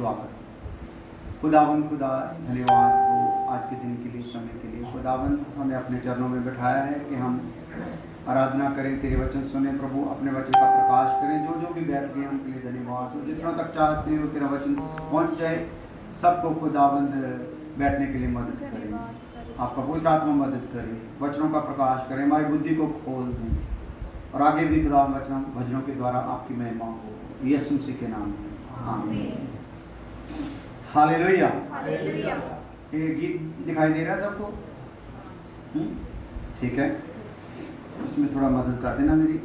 दुआ करते हैं। खुदावन खुदा धन्यवाद हो आज के दिन के लिए, समय के लिए। खुदावन हमें अपने चरणों में बैठाया है कि हम आराधना करें, तेरे वचन सुने प्रभु, अपने वचन का प्रकाश करें। जो जो भी बैठ गए उनके लिए धन्यवाद हो। जितना तक चाहते हो तेरा वचन पहुंच जाए, सबको खुदावंद बैठने के लिए मदद करें। आपका पवित्र आत्मा मदद करे, वचनों का प्रकाश करें, हमारी बुद्धि को खोल दें और आगे भी खुदा वचनों के द्वारा आपकी महिमा हो, यीशु मसीह के नाम में आमीन। हालेलुया। ये गीत दिखाई दे रहा है सबको? ठीक है, इसमें थोड़ा मदद कर देना मेरी।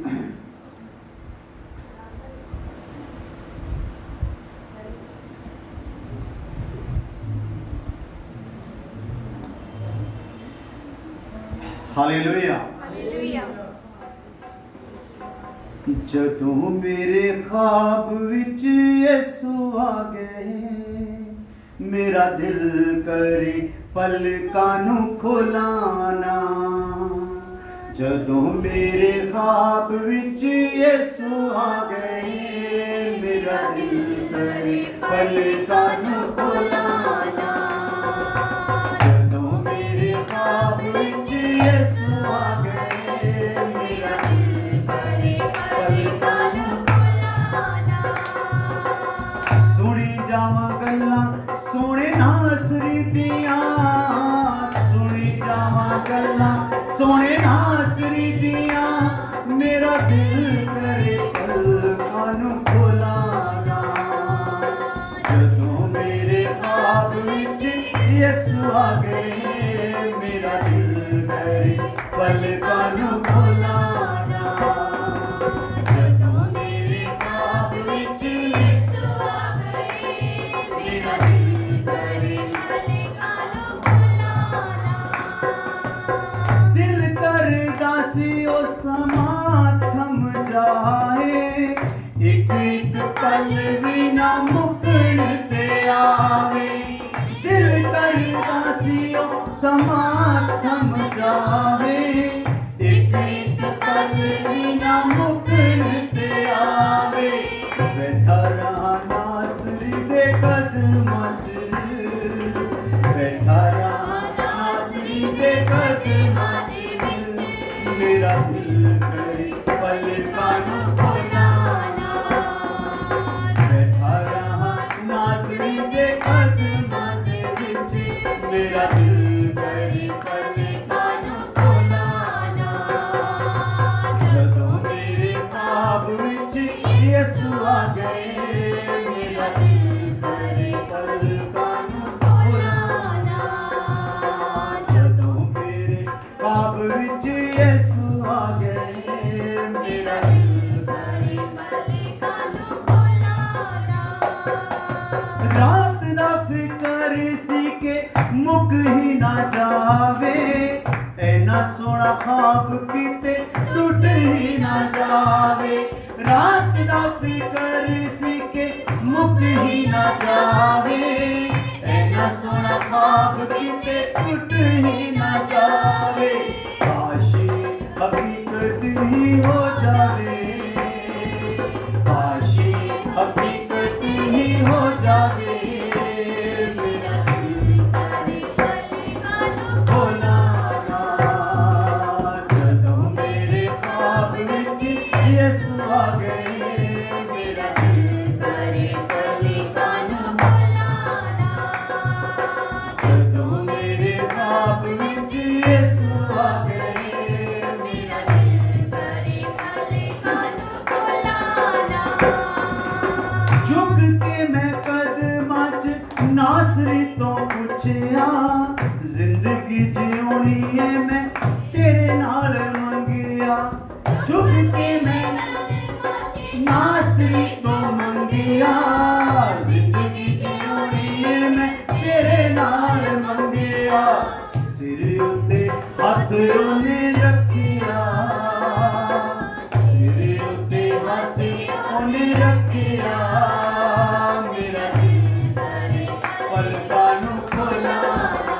हालेलुया। जदों मेरे ख्वाब विच यसू आ गए, मेरा दिल करे पलकां नूं खोलाना। जदों मेरे ख्वाब विच यसू आ गए, मेरा दिल करे पलकां नूं खोलाना। जदों मेरे ख्वाब विच यसू आ गए, मेरा दिल करे पलकां नूं खोलाना। सुनी जावां गल्लां सोहणे नासरी दियां, सुनी जावां गल्लां सोहणे नासरी दियां, मेरा दिल करे पलकां नूं खोलाना। जदों मेरे ख्वाब विच यसू आ गए, मेरा दिल करे पलकां नूं खोलाना। जदों मेरे ख्वाब विच यसू आ गए, मेरा दिल करे पलकां नूं खोलाना। दिल करदा सी ओ समा थम जाए, एक एक पल भी ना मुकण ते आवे। दिल करदा सी ओ समा थम जावे, एक एक पल भी ना मुकण ते आवे। बैठा रहा नासरी दे कदमां च, बैठा रहा नासरी दे कदमां विच, मेरा दिल करे पलकां नूं खोलाना। बैठा रहा नासरी दे कदमां विच, मेरा दिल करे पलकां नूं खोलाना। जदों मेरे ख्वाब विच यसू आ गए, मेरा दिल करे पलकां नूं खोलाना। जदों मेरे ख्वाब विच यसू आ गए, मेरा दिल करे पलकां नूं खोलाना। रात दा फिकर सी के मुक ही ना जावे, ऐना सोहना ख्वाब किते टूट ही ना जावे। रात दा फिकर सी के मुक ही ना जावे, ऐना सोहना ख्वाब किते टूट ही ना जावे। काश हकीकत ही हो जावे, काश हकीकत ही हो जावे। मेरा दिल करे पलकां नूं खोलाना। जदों मेरे ख्वाब विच यसू आ गए, मेरा दिल करे पलकां नूं खोलाना। जदों मेरे ख्वाब विच यसू आ गए, मेरा दिल करे पलकां नूं खोलाना। झुक के मैं कदमां च नासरी तो पुछया, जिंदगी जिउणी है मैं तेरे नाल मंगिया। झुक के मैं नासरी तो मंगिया, जिंदगी जिउणी है मैं तेरे नाल मंगिया। सिर उत्ते हथ ओने रखिया, सिर उत्ते हथ ओने रखिया। मेरा दिल करे पलकां नूं खोलाना।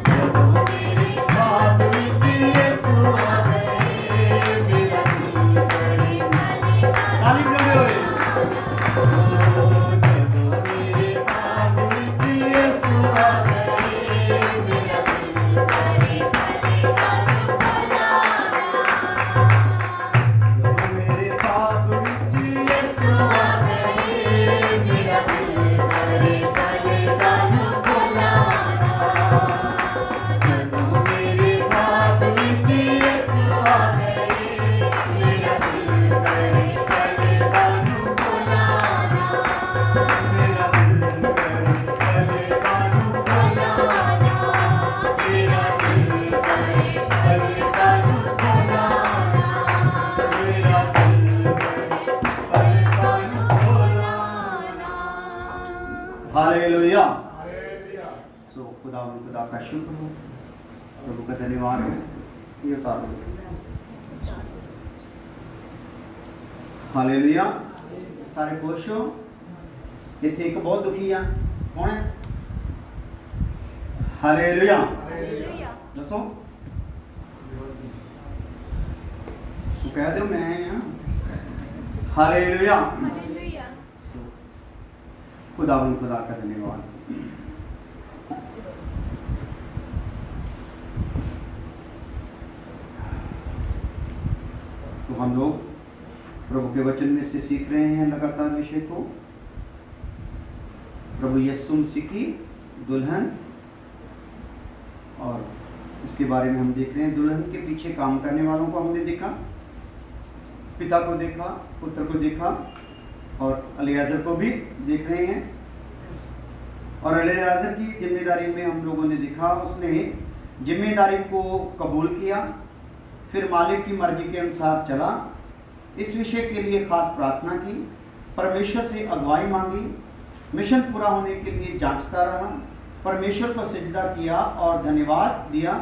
जदों मेरे ख्वाब विच यसू आ गए, मेरा दिल करे पलकां नूं खोलाना। जदों हालेलुया। सो खुदा का शुक्र हो, प्रभु का धन्यवाद हो। ये उतार दो। हालेलुया। सारे खुश हो। इतने एक बहुत दुखी है, कौन है? हालेलुया। दसो तो कह दो मैं यहाँ। हालेलुया। खुदा का धन्यवाद। तो हम लोग प्रभु के वचन में से सीख रहे हैं लगातार विषय को, प्रभु यीशु मसीह की दुल्हन, और इसके बारे में हम देख रहे हैं। दुल्हन के पीछे काम करने वालों को हमने देखा, पिता को देखा, पुत्र को देखा, और अलियाजर को भी देख रहे हैं। और अलियाजर की जिम्मेदारी में हम लोगों ने देखा, उसने जिम्मेदारी को कबूल किया, फिर मालिक की मर्जी के अनुसार चला। इस विषय के लिए खास प्रार्थना की, परमेश्वर से अगुवाई मांगी, मिशन पूरा होने के लिए जांचता रहा, परमेश्वर को सिजदा किया और धन्यवाद दिया।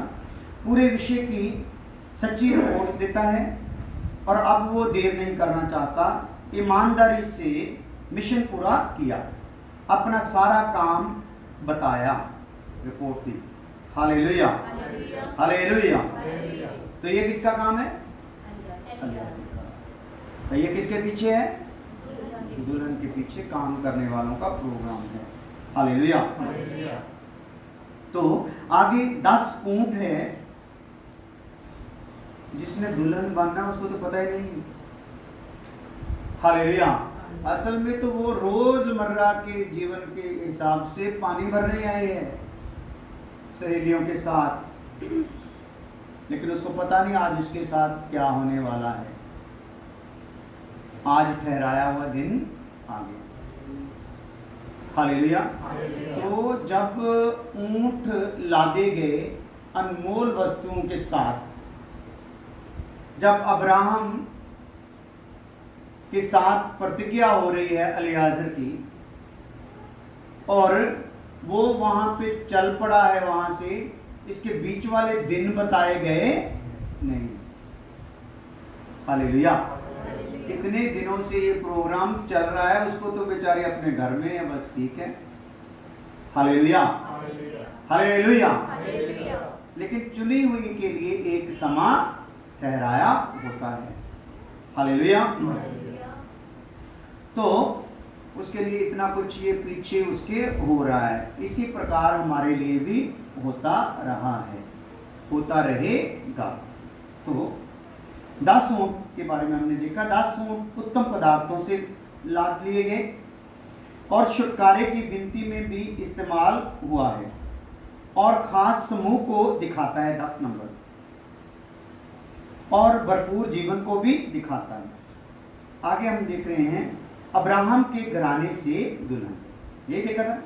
पूरे विषय की सच्ची रिपोर्ट देता है और अब वो देर नहीं करना चाहता। ईमानदारी से मिशन पूरा किया, अपना सारा काम बताया, रिपोर्ट दी। Hallelujah, hallelujah. तो ये किसका काम है? तो ये किसके पीछे है? दुल्हन के पीछे काम करने वालों का प्रोग्राम है। हालेलुया। तो आगे 10 ऊंट है। जिसने दुल्हन बनना उसको तो पता ही नहीं। हालेलुया। असल में तो वो रोजमर्रा के जीवन के हिसाब से पानी भरने आए हैं सहेलियों के साथ, लेकिन उसको पता नहीं आज उसके साथ क्या होने वाला है। आज ठहराया हुआ दिन आ गया। हालेलुया। तो जब ऊंट लादे गए अनमोल वस्तुओं के साथ, जब अब्राहम के साथ प्रतिज्ञा हो रही है अलियाजर की, और वो वहां पे चल पड़ा है, वहां से इसके बीच वाले दिन बताए गए नहीं। हालेलुया। कितने दिनों से ये प्रोग्राम चल रहा है, उसको तो बेचारे अपने घर में है, बस ठीक है। Hallelujah, hallelujah. लेकिन चुनी हुई के लिए एक समय ठहराया होता है। हालेलुया। तो उसके लिए इतना कुछ ये पीछे उसके हो रहा है। इसी प्रकार हमारे लिए भी होता रहा है, होता रहेगा। तो 10 ऊंट के बारे में हमने देखा। 10 ऊंट उत्तम पदार्थों से लाद लिए गए और छुटकारे की विनती में भी इस्तेमाल हुआ है, और खास समूह को दिखाता है 10 नंबर, और भरपूर जीवन को भी दिखाता है। आगे हम देख रहे हैं अब्राहम के घराने से दुल्हन। ये देखा था?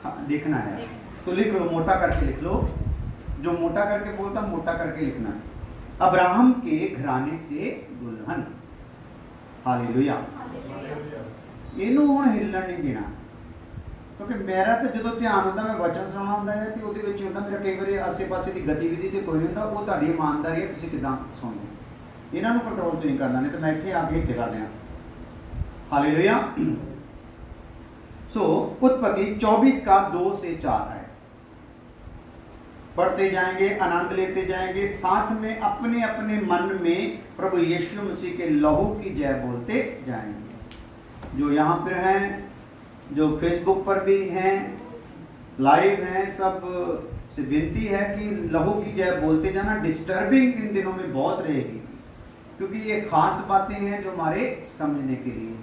हाँ, देखना है तो लिख लो, मोटा करके लिख लो। जो मोटा करके बोलता मोटा करके लिखना है। अब्राहम के घराने से दुल्हन। हालेलुया। ਇਹਨੂੰ ਹੁਣ ਹਿੱਲਣ ਨਹੀਂ ਦੇਣਾ, ਕਿਉਂਕਿ ਮੇਰਾ ਤਾਂ ਜਦੋਂ ਧਿਆਨ ਹੁੰਦਾ ਮੈਂ ਵਚਨ ਸੁਣਾਉਣਾ ਹੁੰਦਾ ਹੈ, ਤੇ ਉਹਦੇ ਵਿੱਚ ਹੁੰਦਾ ਮੇਰਾ ਕਈ ਵਾਰੀ ਆਸੇ-ਪਾਸੇ ਦੀ ਗਤੀਵਿਧੀ ਤੇ ਕੋਈ ਨਹੀਂ ਹੁੰਦਾ। ਉਹ ਤੁਹਾਡੀ ਇਮਾਨਦਾਰੀ ਹੈ, ਤੁਸੀਂ ਕਿਦਾਂ ਸੁਣਦੇ। ਇਹਨਾਂ ਨੂੰ ਕੰਟਰੋਲ ਤੁਸੀਂ ਕਰਨਾ, ਨਹੀਂ ਤਾਂ ਮੈਂ ਇੱਥੇ ਆ ਕੇ ਇੱਥੇ ਕਰ ਦਿਆਂ। हालेलुया। सो उत्पत्ति 24 का 2 से 4 है। पढ़ते जाएंगे, आनंद लेते जाएंगे, साथ में अपने अपने मन में प्रभु यीशु मसीह के लहू की जय बोलते जाएंगे। जो यहाँ पर हैं, जो फेसबुक पर भी हैं, लाइव हैं, सब से विनती है कि लहू की जय बोलते जाना। डिस्टर्बिंग इन दिनों में बहुत रहेगी, क्योंकि ये खास बातें हैं जो हमारे समझने के लिए,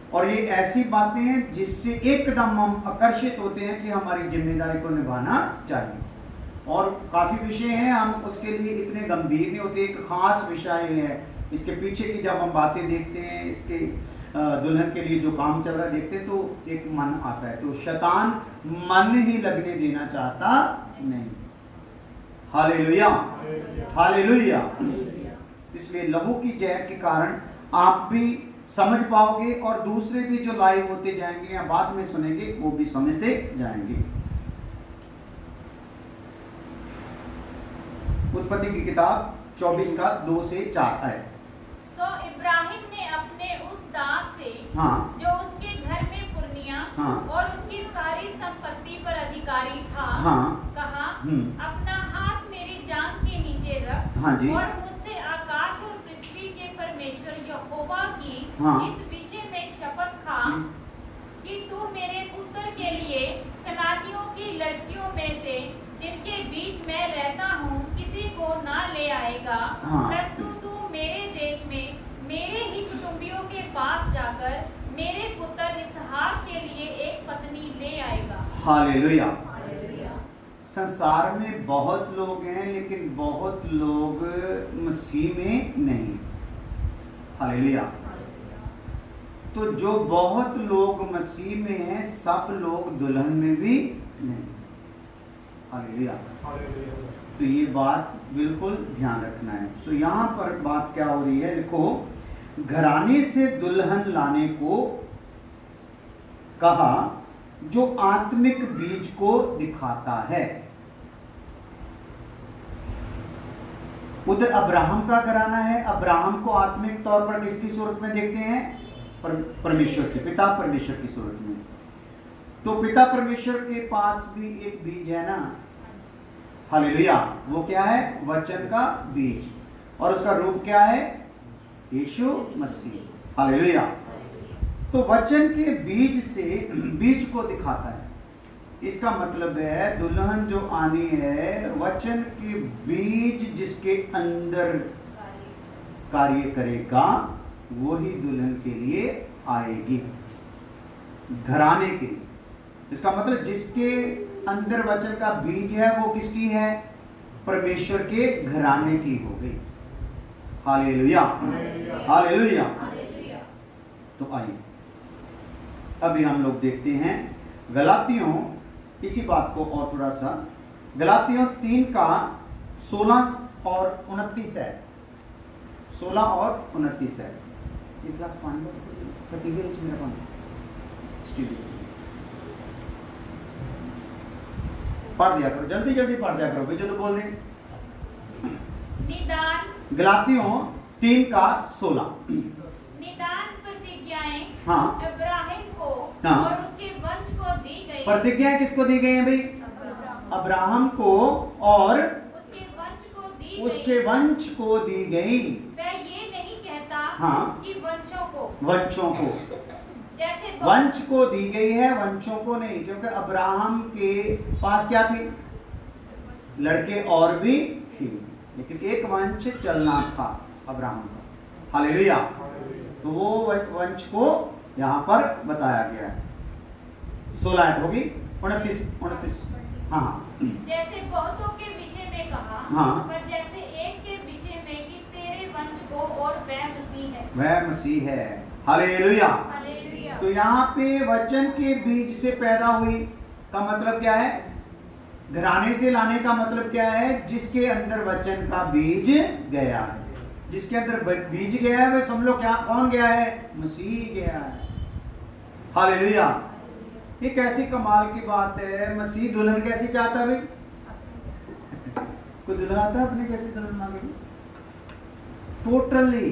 और ये ऐसी बातें हैं जिससे एकदम हम आकर्षित होते हैं कि हमारी जिम्मेदारी को निभाना चाहिए। और काफी विषय हैं, हम उसके लिए इतने गंभीर नहीं होते। एक खास विषय है, इसके पीछे की जब हम बातें देखते हैं, इसके दुल्हन के लिए जो काम चल रहा है देखते हैं, तो एक मन आता है। तो शैतान मन ही लगने देना चाहता नहीं। Hallelujah, hallelujah. इसलिए लहू की जय के कारण आप भी समझ पाओगे और दूसरे भी जो लाइव होते जाएंगे या बाद में सुनेंगे वो भी समझते जाएंगे। उत्पत्ति की किताब 24 का 2 से 4 है। सो इब्राहिम ने अपने उस दास से हाँ जो उसके घर में पुरनिया हाँ और उसकी सारी संपत्ति पर अधिकारी था हाँ कहा, अपना हाथ मेरी जांघ के नीचे रख हाँ जी और मुझसे आकाश और पृथ्वी के परमेश्वर यहोवा की हाँ। इस विषय में शपथ खा कि तू मेरे पुत्र के लिए कनानियों की लड़कियों में से जिनके बीच मैं रहता हूँ किसी को ना ले आएगा, हाँ। परंतु तू मेरे देश में मेरे ही कुटुंबियों के पास जाकर मेरे पुत्र इसहाक के लिए एक पत्नी ले आएगा। हालेलुया। हालेलुया। संसार में बहुत लोग हैं लेकिन बहुत लोग मसीह में नहीं। हालेलुया। तो जो बहुत लोग मसीह में हैं सब लोग दुल्हन में भी नहीं। हालेलुया। तो ये बात बिल्कुल ध्यान रखना है। तो यहाँ पर बात क्या हो रही है, देखो, घराने से दुल्हन लाने को कहा जो आत्मिक बीज को दिखाता है। उधर अब्राहम का घराना है। अब्राहम को आत्मिक तौर पर किसकी सूरत में देखते हैं? परमेश्वर के पिता परमेश्वर की सूरत में। तो पिता परमेश्वर के पास भी एक बीज है ना। हालेलुया। वो क्या है? वचन का बीज। और उसका रूप क्या है? यीशु मसीह। हालेलुया। तो वचन के बीज से बीज को दिखाता है। इसका मतलब है दुल्हन जो आनी है वचन के बीज जिसके अंदर कार्य करेगा वही दुल्हन के लिए आएगी, घराने के लिए। इसका मतलब जिसके अंदर वचन का बीज है वो किसकी है? परमेश्वर के घराने की हो गई। हालेलुया। हालेलुया। तो आइए अभी हम लोग देखते हैं गलातियों, इसी बात को और थोड़ा सा, गलातियों 3 का 16 और 29 है। 16 और 29 है। एक गिलास पानी मेरा पानी पढ़ दिया करो, जल्दी जल्दी पढ़ दिया करो, जो तो बोल दें। निदान गलातियों 3 का 16। निदान प्रतिज्ञाएं हाँ। इब्राहिम को हाँ। और उसके वंश को दी गई। प्रतिज्ञाएं किसको दी गई हैं भाई? अब्राहम को और उसके वंश को दी गई। वह ये नहीं कहता हाँ। कि वंशों को जैसे वंश को दी गई है, वंशों को नहीं, क्योंकि अब्राहम के पास क्या थी? लड़के और भी थी, लेकिन एक वंश चलना था अब्राहम का। हालेलुया। तो वो वंश को यहाँ पर बताया गया है। 16 होगी 29। हाँ। जैसे बहुतों के विषय में कहा, हाँ। पर जैसे एक के विषय में कि तेरे वंश को, और वह मसीह है। वह मसीह है। हालेलुया। हालेलुया। तो यहाँ पे वचन के बीज से पैदा हुई का मतलब क्या है? घराने से लाने का मतलब क्या है? जिसके अंदर वचन का बीज गया है। जिसके अंदर बीज गया है वह समझ लो क्या, कौन गया है? मसीह गया है। हालेलुया। ये कैसी कमाल की बात है। मसीह दुल्हन कैसी चाहता है भाई? कोई दुल्हन आता है अपने कैसे दुल्हन मांगेगी? टोटली।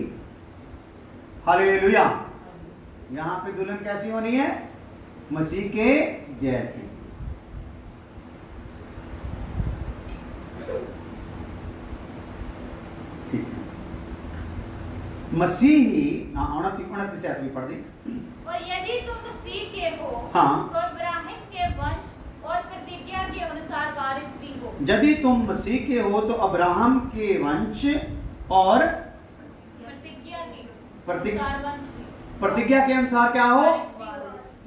हालेलुया। यहाँ पे दुल्हन कैसी होनी है? मसीह के जैसी। ठीक है। मसीह ही 29 से आठवीं पढ़ दी। और यदि तुम मसीह के हो, हाँ। तो इब्राहिम के वंश और प्रतिज्ञा के अनुसार वारिस भी हो। यदि तुम मसीह के हो तो अब्राहम के वंश और प्रतिज्ञा के अनुसार क्या हो?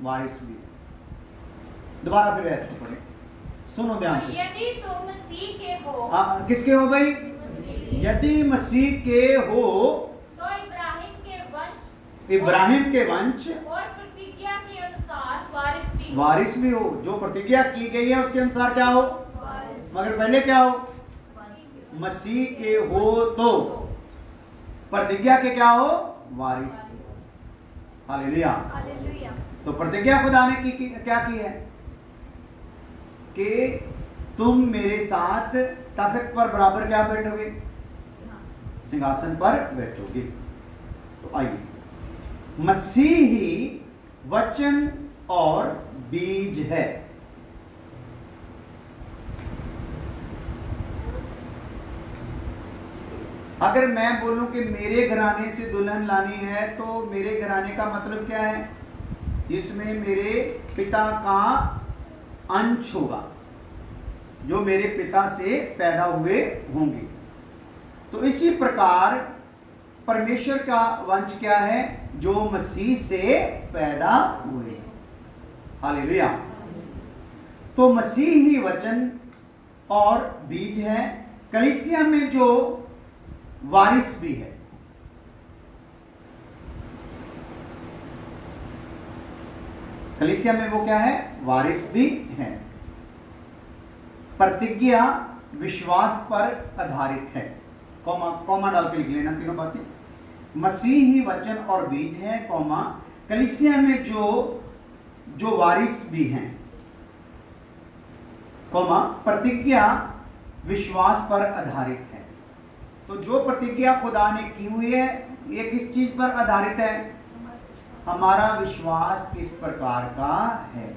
वारिस भी। दोबारा फिर ऐसे पढ़े, सुनो ध्यान से। यदि तुम मसीह के हो, किसके हो भाई? यदि मसीह के हो तो इब्राहिम के वंश और प्रतिज्ञा के अनुसार वारिस भी हो। जो प्रतिज्ञा की गई है उसके अनुसार क्या हो? मगर पहले क्या हो? मसीह के हो तो प्रतिज्ञा के क्या हो? वारिस। हालेलुया। हालेलुया। तो प्रतिज्ञा खुदा ने क्या की है कि तुम मेरे साथ तख्त पर बराबर क्या बैठोगे, सिंहासन पर बैठोगे। तो आइए, मसीह ही वचन और बीज है। अगर मैं बोलूं कि मेरे घराने से दुल्हन लानी है, तो मेरे घराने का मतलब क्या है, इसमें मेरे पिता का अंश होगा, जो मेरे पिता से पैदा हुए होंगे। तो इसी प्रकार परमेश्वर का वंश क्या है, जो मसीह से पैदा हुए। हालेलुया। तो मसीह ही वचन और बीज है। कलीसिया में जो वारिस भी है, कलीसिया में वो क्या है, वारिस भी है। प्रतिज्ञा विश्वास पर आधारित है। कॉमा डाल के लिख लेना तीनों बातें। मसीह ही वचन और बीज है, कॉमा कलीसिया में जो वारिस भी हैं, कॉमा प्रतिज्ञा विश्वास पर आधारित है। तो जो प्रतिज्ञा खुदा ने की हुई है, ये किस चीज पर आधारित है, हमारा विश्वास किस प्रकार का है।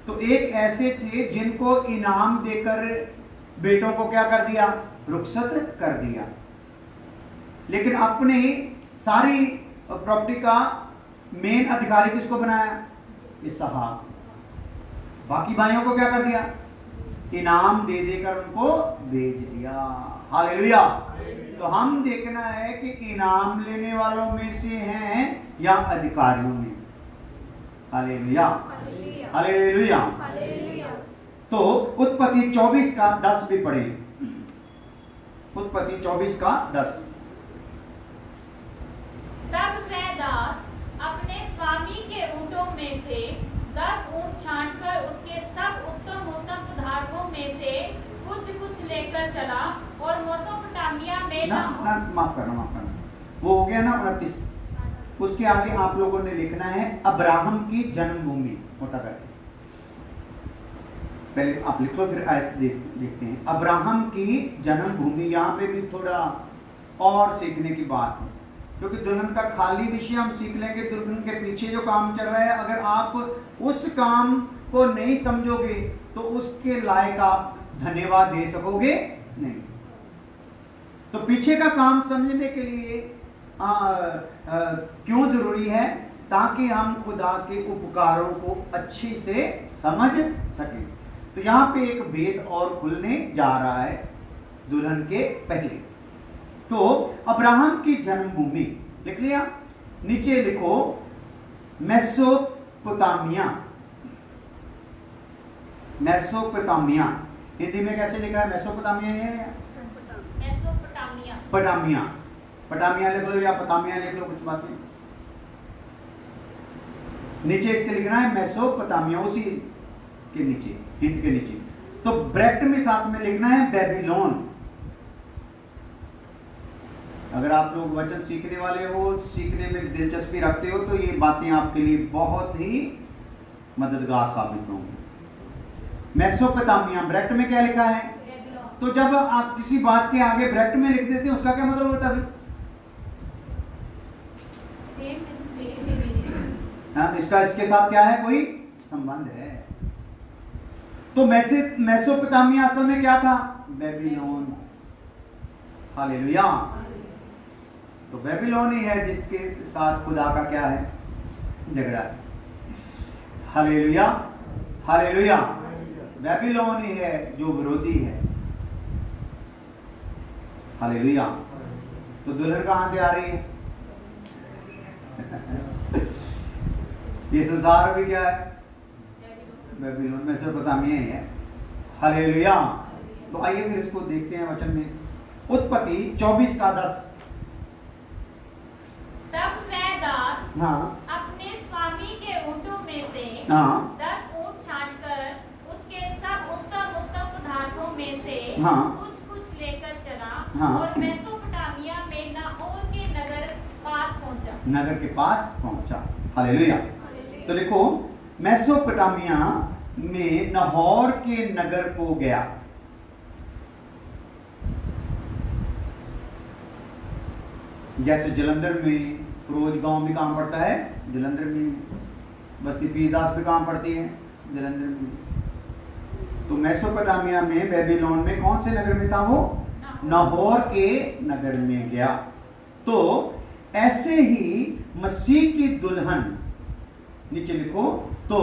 तो एक ऐसे थे जिनको इनाम देकर बेटों को क्या कर दिया, रुखसत कर दिया, लेकिन अपनी सारी प्रॉपर्टी का मेन अधिकारी किसको बनाया, इसहाक। बाकी भाइयों को क्या कर दिया, इनाम दे देकर उनको भेज दिया। हालेलुया। तो हम देखना है कि इनाम लेने वालों में से हैं या अधिकारियों में। Hallelujah, hallelujah. तो उत्पत्ति 24 का 10 भी पढ़े। उत्पत्ति 24 का 10। तब वह दास अपने स्वामी के ऊँटों में से 10 ऊँट छांटकर उसके सब उत्तम उत्तम पदार्थों में से कुछ कुछ लेकर चला और मेसोपोटामिया में माफ करना, वो हो गया ना 29। उसके आगे आप लोगों ने लिखना है अब्राहम की जन्मभूमि, मोटा करके। पहले आप लिखो, फिर आयत देखते हैं। अब्राहम की जन्मभूमि, यहाँ पे भी थोड़ा और सीखने की बात है, क्योंकि दुल्हन का खाली विषय हम सीख लेंगे। दुल्हन के पीछे जो काम चल रहा है, अगर आप उस काम को नहीं समझोगे तो उसके लायक आप धन्यवाद दे सकोगे नहीं। तो पीछे का काम समझने के लिए क्यों जरूरी है, ताकि हम खुदा के उपकारों को अच्छी से समझ सकें। तो यहाँ पे एक भेद और खुलने जा रहा है दुल्हन के पहले। तो अब्राहम की जन्मभूमि लिख लिया, नीचे लिखो मेसोपोटामिया। मेसोपोटामिया हिंदी में कैसे लिखा है, मेसोपोटामिया है, मेसोपोटामिया, पटामिया, पटामिया लिख लो या पतामिया लिख लो, कुछ बात नहीं। नीचे इसके लिखना है मेसोपोटामिया, उसी के नीचे, हिंट के नीचे। तो ब्रैकेट में साथ में लिखना है बेबीलोन। अगर आप लोग वचन सीखने वाले हो, सीखने में दिलचस्पी रखते हो, तो ये बातें आपके लिए बहुत ही मददगार साबित होंगी। मेसोपोटामिया, ब्रैकेट में क्या लिखा है, तो जब आप किसी बात के आगे ब्रैकेट में लिख देते हैं, उसका क्या मतलब होता है, इसका इसके साथ क्या है, कोई संबंध है। तो मेसोपोटामिया असल में क्या था, बेबीलोन। हालेलुया। तो बेबीलोन ही है जिसके साथ खुदा का क्या है, झगड़ा है। Hallelujah, hallelujah. बेबीलोन ही है जो विरोधी है। हालेलुया। तो दुल्हन कहां से आ रही है, ये संसार भी क्या है, बेबीलोन, मेसोपोटामिया ही है। हालेलुया। तो आइए फिर इसको देखते हैं वचन में। उत्पत्ति 24 का 10। तब वह दास हाँ, अपने स्वामी के ऊँटों में से हाँ, 10 ऊँट छांटकर उसके सब उत्तम उत्तम पदार्थों में से हाँ, कुछ कुछ लेकर चला, हाँ, और मेसोपोटामिया में नाहोर के नगर पास पहुंचा। नगर के पास पहुंचा। हालेलुया। तो लिखो, मेसोपोटामिया में नाहोर के नगर को गया। जैसे जलंधर में फिरोज गांव भी कहां पड़ता है? जलंधर में। बस्ती पीरदास भी कहां पड़ती है? जलंधर में। तो मेसोपोटामिया में, बेबीलोन में कौन से नगर में था वो? नाहोर के नगर में गया। तो ऐसे ही मसीह की दुल्हन, नीचे लिखो, तो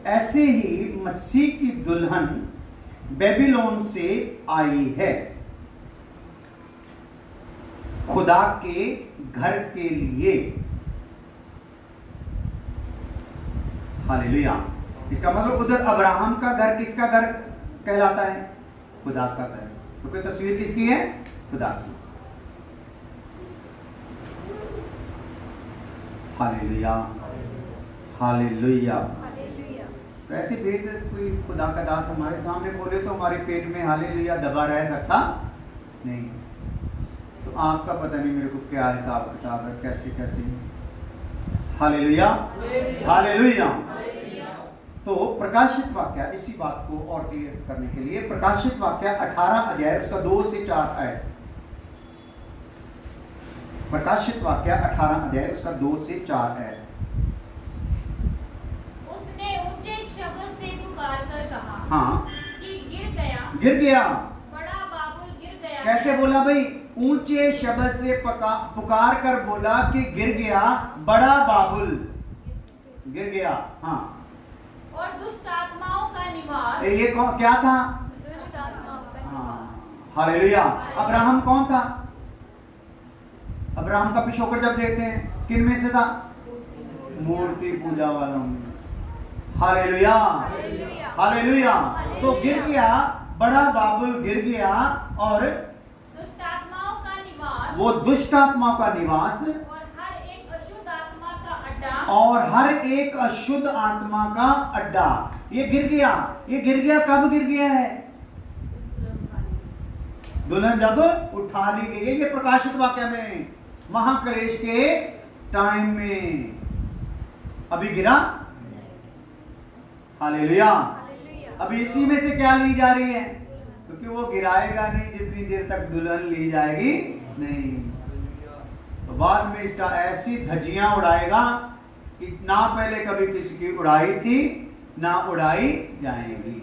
ऐसे ही मसीह की दुल्हन बेबीलोन से आई है, खुदा के घर के लिए। हालेलुया। इसका मतलब उधर अब्राहम का घर किसका घर कहलाता है? खुदा का घर। तो कोई तस्वीर किसकी है? खुदा की। Hallelujah, hallelujah. तो ऐसे भेद कोई खुदा का दास हमारे सामने बोले तो हमारे पेट में हालेलुया दबा रह सकता नहीं। तो आपका पता नहीं मेरे को क्या हिसाब किताब है, कैसे कैसे। Hallelujah, hallelujah. तो प्रकाशित वाक्य, इसी बात को और क्लियर करने के लिए, प्रकाशित वाक्य 18 अध्याय उसका 2 से 4 आयत। प्रकाशित वाक्य 18 अध्याय उसका 2 से 4 आयत। उसने ऊंचे शब्द से पुकार कर कहा, हाँ, कि गिर गया, गिर गया। बड़ा बाबुल गिर गया। कैसे बोला भाई? ऊंचे शब्द से पुकार कर बोला कि गिर गया, बड़ा बाबुल गिर गया। हाँ, और दुष्ट आत्माओं का निवास। ये क्या था? दुष्ट आत्माओं का हाँ, निवास। हालेलुया। अब्राहम कौन था? अब्राहम का पिछोकड़ जब देखते हैं किन में से था? मूर्ति पूजा वालों में। Hallelujah, hallelujah. तो गिर गया, बड़ा बाबुल गिर गया, और दुष्ट आत्माओं का निवास, वो दुष्ट आत्माओं का निवास, और हर एक अशुद्ध आत्मा का अड्डा, और हर एक अशुद्ध आत्मा का अड्डा। ये गिर गया। ये गिर गया कब गिर गया है? दुल्हन जब उठा ली गई है। ये प्रकाशित वाक्य में, महाक्लेश के टाइम में अभी गिरा। हालेलुया। अब इसी में से क्या ली जा रही है? क्योंकि वो गिराएगा नहीं जितनी देर तक दुल्हन ली जाएगी नहीं। तो बाद में इसका ऐसी धज्जियां उड़ाएगा कि ना पहले कभी किसी की उड़ाई थी, ना उड़ाई जाएगी।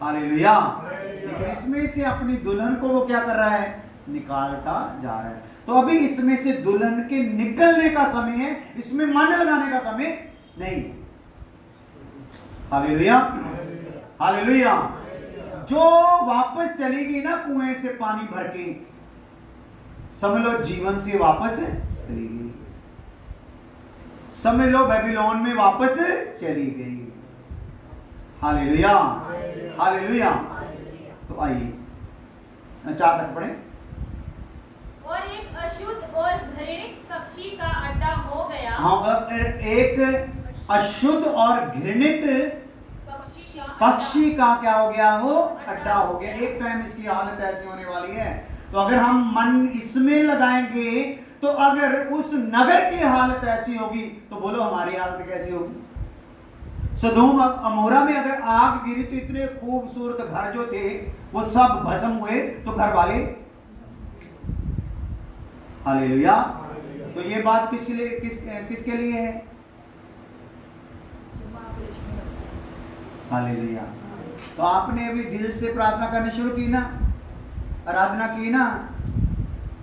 हालेलुया। लेकिन इसमें से अपनी दुल्हन को वो क्या कर रहा है? निकालता जा रहा है। तो अभी इसमें से दुल्हन के निकलने का समय है, इसमें मन लगाने का समय नहीं। Hallelujah, hallelujah. जो वापस चली गई ना कुएं से पानी भर के, समझ लो जीवन से वापस चली गई। समझ लो बेबीलोन में वापस चली गई। Hallelujah, hallelujah. तो आइए 4 तक पढ़े। और एक अशुद्ध और घृणित पक्षी का अड्डा हो गया। हाँ, एक अशुद्ध और घृणित पक्षी का क्या हो गया? वो अड्डा हो गया। एक टाइम इसकी हालत ऐसी होने वाली है। तो अगर हम मन इसमें लगाएंगे, तो अगर उस नगर की हालत ऐसी होगी, तो बोलो हमारी हालत कैसी होगी? सदोम अमोरा में अगर आग गिरी तो इतने खूबसूरत घर जो थे वो सब भस्म हुए, तो घर वाले। हालेलुया। तो ये बात किसके लिए, किसके लिए है? हालेलुया। तो आपने अभी दिल से प्रार्थना करनी शुरू की ना, आराधना की ना,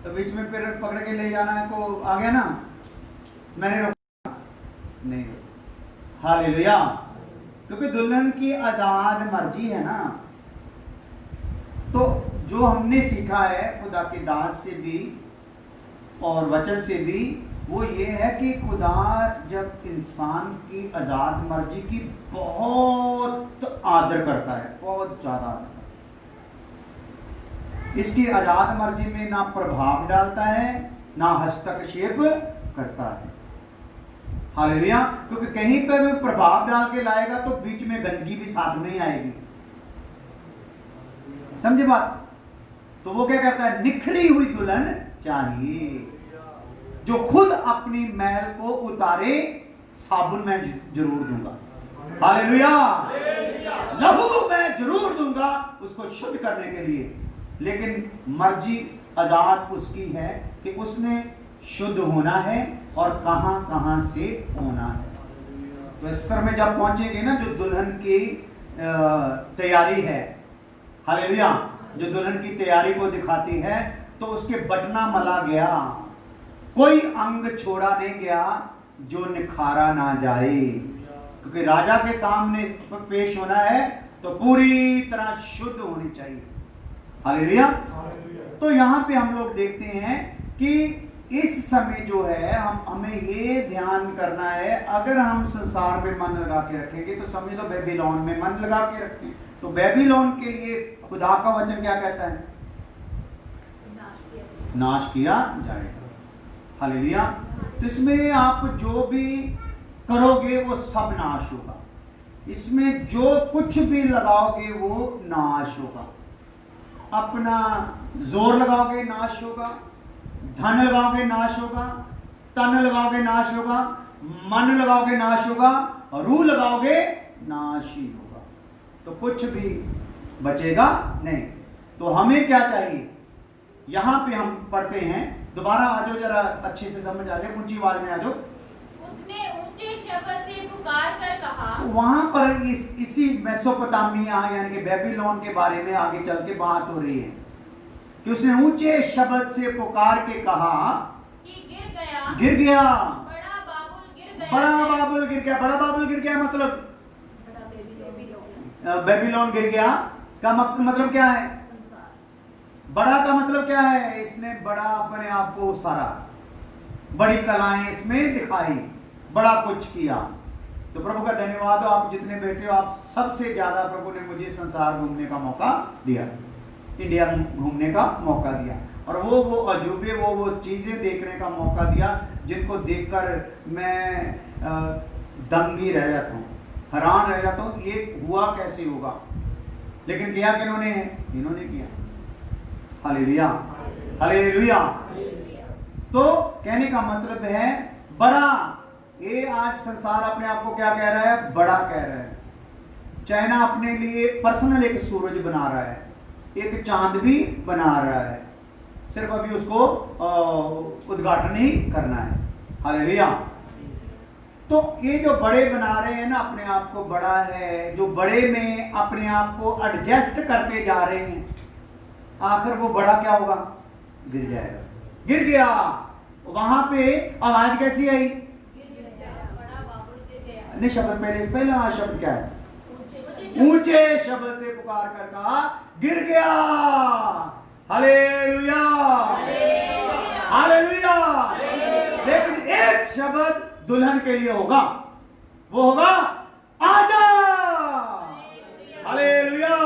तो बीच में फिर पकड़ के ले जाना को आ गया ना, मैंने रोका नहीं। हालेलुया। क्योंकि दुल्हन की आजाद मर्जी है ना। तो जो हमने सीखा है खुदा के दास से भी और वचन से भी, वो ये है कि खुदा जब इंसान की आजाद मर्जी की बहुत आदर करता है, बहुत ज्यादा आदर करता है। इसकी आजाद मर्जी में ना प्रभाव डालता है, ना हस्तक्षेप करता है। हालेलुया। क्योंकि कहीं पर भी प्रभाव डाल के लाएगा तो बीच में गंदगी भी साथ में ही आएगी। समझे बात? तो वो क्या करता है? निखरी हुई दुल्हन चाहिए, जो खुद अपनी मैल को उतारे साबुन मैं जरूर दूंगा, हालेलुया, लहू मैं जरूर दूंगा उसको शुद्ध करने के लिए। लेकिन मर्जी आजाद उसकी है कि उसने शुद्ध होना है और कहां कहां से होना है। तो इस स्तर में जब पहुंचेंगे ना, जो दुल्हन की तैयारी है, हालेलुया, जो दुल्हन की तैयारी को दिखाती है, तो उसके बटना मला गया, कोई अंग छोड़ा नहीं गया जो निखारा ना जाए, क्योंकि राजा के सामने पेश होना है तो पूरी तरह शुद्ध होनी चाहिए, हालेलुया। तो यहाँ पे हम लोग देखते हैं कि इस समय जो है हमें ये ध्यान करना है, अगर हम संसार में मन लगा के रखेंगे तो समझ लो बेबीलोन में मन लगा के रखें, तो बेबीलोन के लिए खुदा का वचन क्या कहता है? नाश किया जाएगा, हालेलुया। तो इसमें आप जो भी करोगे वो सब नाश होगा, इसमें जो कुछ भी लगाओगे वो नाश होगा। अपना जोर लगाओगे नाश होगा, धन लगाओगे नाश होगा, तन लगाओगे नाश होगा, मन लगाओगे नाश होगा, रूह लगाओगे नाश ही होगा, तो कुछ भी बचेगा नहीं। तो हमें क्या चाहिए? यहां पे हम पढ़ते हैं, दोबारा आ जाओ, जरा अच्छे से समझ आ जाए, ऊंची आवाज में आ जाओ। उसने ऊंचे शब्द से पुकार कर कहा। तो वहां पर इसी मेसोपोटामिया यानी कि बेबीलोन के बारे में आगे चल के बात हो रही है कि उसने ऊंचे शब्द से पुकार के कहा कि गिर गया, गिर गया, बड़ा बाबुल गिर गया, बड़ा बाबुल गिर गया। बड़ा बाबुल गिर गया मतलब बेबीलोन गिर गया का मतलब क्या है? बड़ा का मतलब क्या है? इसने बड़ा अपने आप को उसारा, बड़ी कलाएं इसमें दिखाई, बड़ा कुछ किया। तो प्रभु का धन्यवाद हो, आप जितने बैठे हो, आप सबसे ज्यादा प्रभु ने मुझे संसार घूमने का मौका दिया, इंडिया घूमने का मौका दिया, और वो अजूबे वो चीजें देखने का मौका दिया जिनको देखकर मैं दंग ही रह जाता हूँ, हैरान रह जाता हूँ, ये हुआ कैसे होगा। लेकिन किया किन्होंने? इन्होंने किया, हालेलुया, हालेलुया। तो कहने का मतलब है बड़ा, ये आज संसार अपने आप को क्या कह रहा है? बड़ा कह रहा है। चाइना अपने लिए पर्सनल एक सूरज बना रहा है, एक चांद भी बना रहा है, सिर्फ अभी उसको उद्घाटन ही करना है, हालेलुया। तो ये जो बड़े बना रहे हैं ना, अपने आप को बड़ा है, जो बड़े में अपने आप को एडजस्ट करते जा रहे हैं, आखिर वो बड़ा क्या होगा? गिर जाएगा। गिर गया। वहां पे आवाज कैसी आई? बड़ा बाबुल गिर गया। नहीं, शब्द पहला शब्द क्या है? ऊंचे शब्द से पुकार कर कहा, गिर गया, हालेलुया, हालेलुया। लेकिन एक शब्द दुल्हन के लिए होगा, वो होगा आजा, हालेलुया,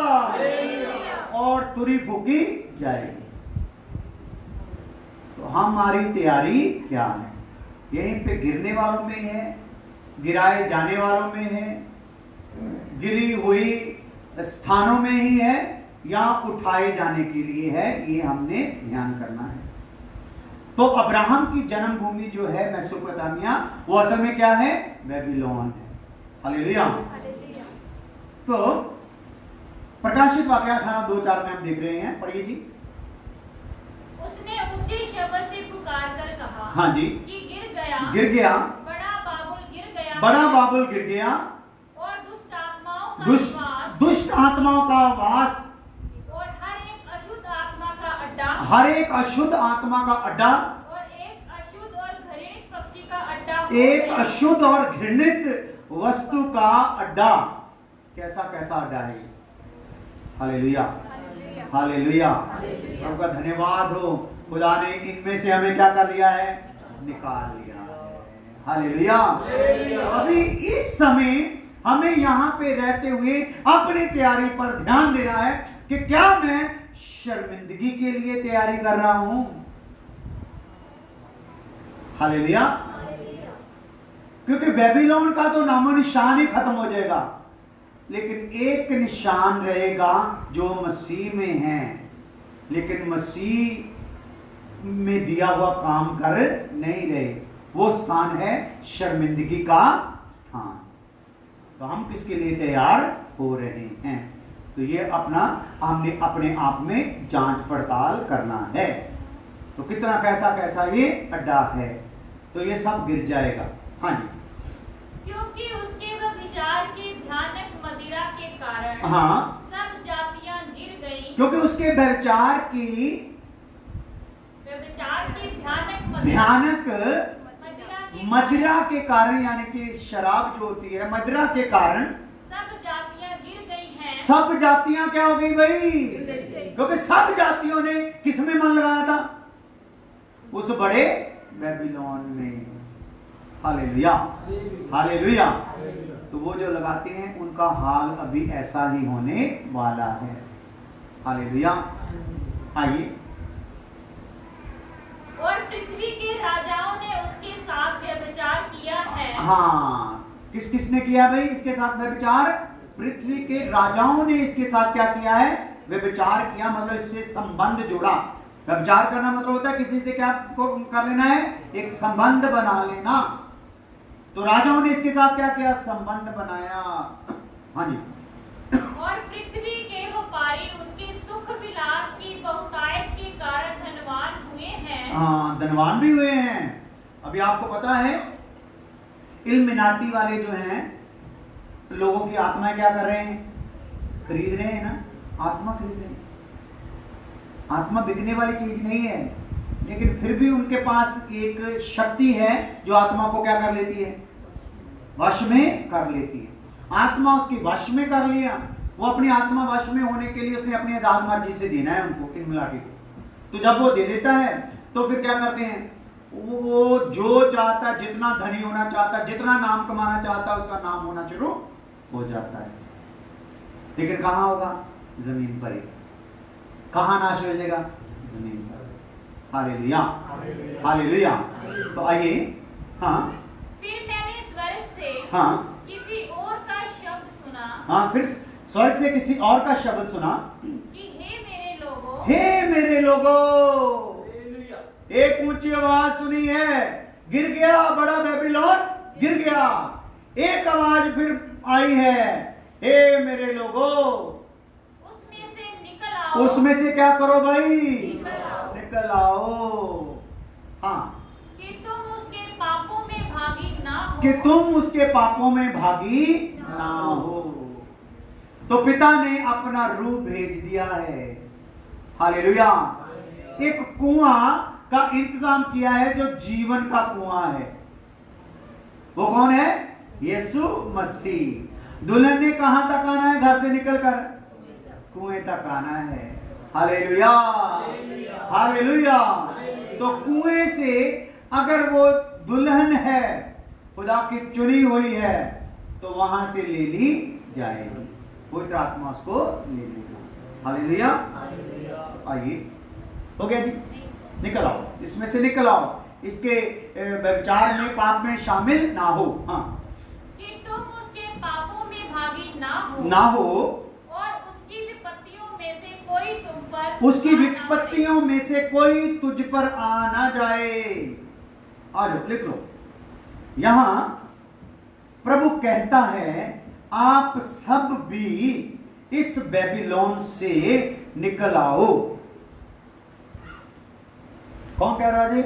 और तुरी फूकी जाएगी। तो हमारी तैयारी क्या है? यहीं पे गिरने वालों में है, गिराए जाने वालों में है, गिरी हुई स्थानों में ही है, या उठाए जाने के लिए है, ये हमने ध्यान करना है। तो अब्राहम की जन्मभूमि जो है मेसोपोटामिया, वो असल में क्या है? बेबीलोन है, हालेलुया। तो प्रकाशित वाक्य 18:2-4 में हम देख रहे हैं, पढ़िए जी। उसने ऊंचे शब्द से पुकार कर कहा, हाँ जी, कि गिर गया, गिर गया, बड़ा बाबुल गिर गया, बड़ा बाबुल गिर गया, और दुष्ट आत्माओं का दुष्ट वास, दुष्ट आत्माओं का वास, और हर एक अशुद्ध आत्मा का अड्डा, हर एक अशुद्ध आत्मा का अड्डा, और एक अशुद्ध और घृणित पक्षी का अड्डा, एक अशुद्ध और घृणित वस्तु का अड्डा। कैसा कैसा अड्डा है? Hallelujah, hallelujah. प्रभु का धन्यवाद हो, खुदा ने इनमें से हमें क्या कर लिया है? निकाल लिया है, हालेलुया। अभी इस समय हमें यहाँ पे रहते हुए अपनी तैयारी पर ध्यान देना है कि क्या मैं शर्मिंदगी के लिए तैयारी कर रहा हूं? हालेलुया। क्योंकि बेबीलोन का तो नामो निशान ही खत्म हो जाएगा, लेकिन एक निशान रहेगा जो मसीह में है, लेकिन मसीह में दिया हुआ काम कर नहीं रहे, वो स्थान है शर्मिंदगी का स्थान। तो हम किसके लिए तैयार हो रहे हैं? तो ये हमने अपने आप में जांच पड़ताल करना है। तो कितना कैसा ये अड्डा है, तो ये सब गिर जाएगा। हाँ जी। क्योंकि उसके व्यभिचार के भयानक मदिरा के कारण हाँ, सब जातियां गिर गईं। क्योंकि उसके व्यभिचार के भयानक मदिरा के कारण, यानी कि शराब जो होती है मदिरा के कारण सब जातियां गिर गई हैं। सब जातियां क्या हो गई भाई? क्योंकि सब जातियों ने किस में मन लगाया था? उस बड़े बेबीलोन में। Hallelujah, hallelujah. तो वो जो लगाते हैं उनका हाल अभी ऐसा ही होने वाला है। हालेलुया। आइए। और पृथ्वी के राजाओं ने उसके साथ व्यभिचार किया है। हाँ, किसने किया भाई इसके साथ व्यभिचार? पृथ्वी के राजाओं ने इसके साथ क्या किया है? व्यभिचार किया। मतलब इससे संबंध जोड़ा। व्यभिचार करना मतलब होता है किसी से क्या कर लेना है? एक संबंध बना लेना। तो राजाओं ने इसके साथ क्या किया? संबंध बनाया। हाँ जी। और पृथ्वी के व्यापारी उसके सुख विलास की बहुतायत के कारण धनवान हुए हैं। हाँ, धनवान भी हुए हैं। अभी आपको पता है इल्यूमिनाटी वाले जो हैं लोगों की आत्माएं क्या कर रहे हैं? खरीद रहे हैं ना, आत्मा खरीद रहे हैं। आत्मा बिकने वाली चीज नहीं है, लेकिन फिर भी उनके पास एक शक्ति है जो आत्मा को क्या कर लेती है? वश में कर लेती है। आत्मा उसकी वश में कर लिया। वो अपनी आत्मा वश में होने के लिए उसने अपनी आजाद मर्जी से देना है उनको, इल्यूमिनाटी को। तो जब वो दे देता है तो फिर क्या करते हैं? वो जो चाहता, जितना धनी होना चाहता, जितना नाम कमाना चाहता, उसका नाम होना शुरू हो जाता है। लेकिन कहां होगा? जमीन पर ही। कहां नाश हो जाएगा? जमीन पर। Hallelujah, hallelujah. तो आइए। हाँ, फिर मैंने स्वर्ग से हाँ, किसी और का शब्द सुना। हाँ, फिर स्वर्ग से किसी और का शब्द सुना कि हे मेरे लोगों, हे मेरे लोगों। एक ऊंची आवाज सुनी है, गिर गया बड़ा बेबीलोन, गिर गया। एक आवाज फिर आई है, हे मेरे लोगों, उसमें से निकल आओ। उसमें से क्या करो भाई? निकल आओ। हाँ, कि तुम उसके पापों में भागी ना हो। कि तुम उसके पापों में भागी ना हो। तो पिता ने अपना रूह भेज दिया है। हालेलुया। एक कुआं का इंतजाम किया है जो जीवन का कुआं है। वो कौन है? यीशु मसीह। दुल्हन ने कहां तक आना है? घर से निकलकर कुएं तक आना है। Hallelujah, hallelujah. तो कुएं से अगर वो दुल्हन है, खुदा की चुनी हुई है, तो वहां से ले ली जाएगी। पवित्र आत्मा उसको ले लेगा। हालेलुया। आइए, हो गया जी। निकल आओ, इसमें से निकल आओ। इसके व्यभिचार में, पाप में शामिल ना हो। हाँ, कि तुम उसके पापों में भागी ना हो और उसकी विपत्तियों में से कोई तुम पर, उसकी विपत्तियों में से कोई तुझ पर आ ना जाए। आ जाओ, लिख लो। यहां प्रभु कहता है आप सब भी इस बेबीलोन से निकल आओ। कौन कह रहा है जी?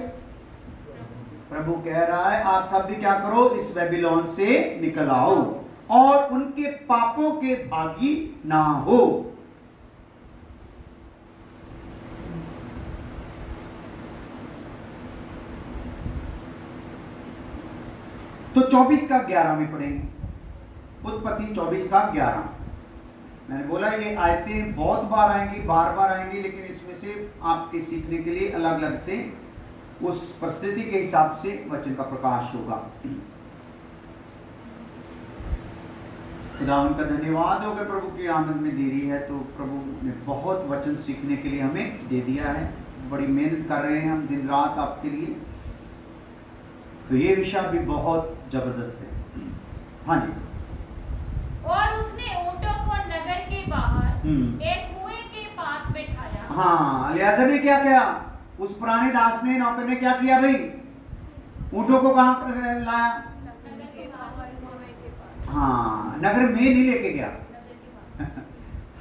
प्रभु कह रहा है आप सब भी क्या करो? इस बेबीलोन से निकल आओ और उनके पापों के भागी ना हो। तो 24 का 11 में पढ़ेंगे। उत्पत्ति 24 का 11। मैंने बोला ये आयतें बहुत बार आएंगी, बार बार आएंगी, लेकिन इसमें से आपके सीखने के लिए अलग अलग से उस परिस्थिति के हिसाब से वचन का प्रकाश होगा। खुदावन का धन्यवाद हो, अगर प्रभु की आमद में देरी है तो प्रभु ने बहुत वचन सीखने के लिए हमें दे दिया है। बड़ी मेहनत कर रहे हैं हम दिन रात आपके लिए। तो ये विषय भी बहुत जबरदस्त है। हाँ जी। और उसने ऊंटों को नगर के बाहर एक कुएं के पास बिठाया। हाँ, अलियाजर ने क्या किया? उस पुराने दास ने, नौकर ने क्या किया भाई? ऊंटों को कहाँ लाया? नगर के बाहर कुएं के पास। हाँ, नगर में नहीं लेके गया।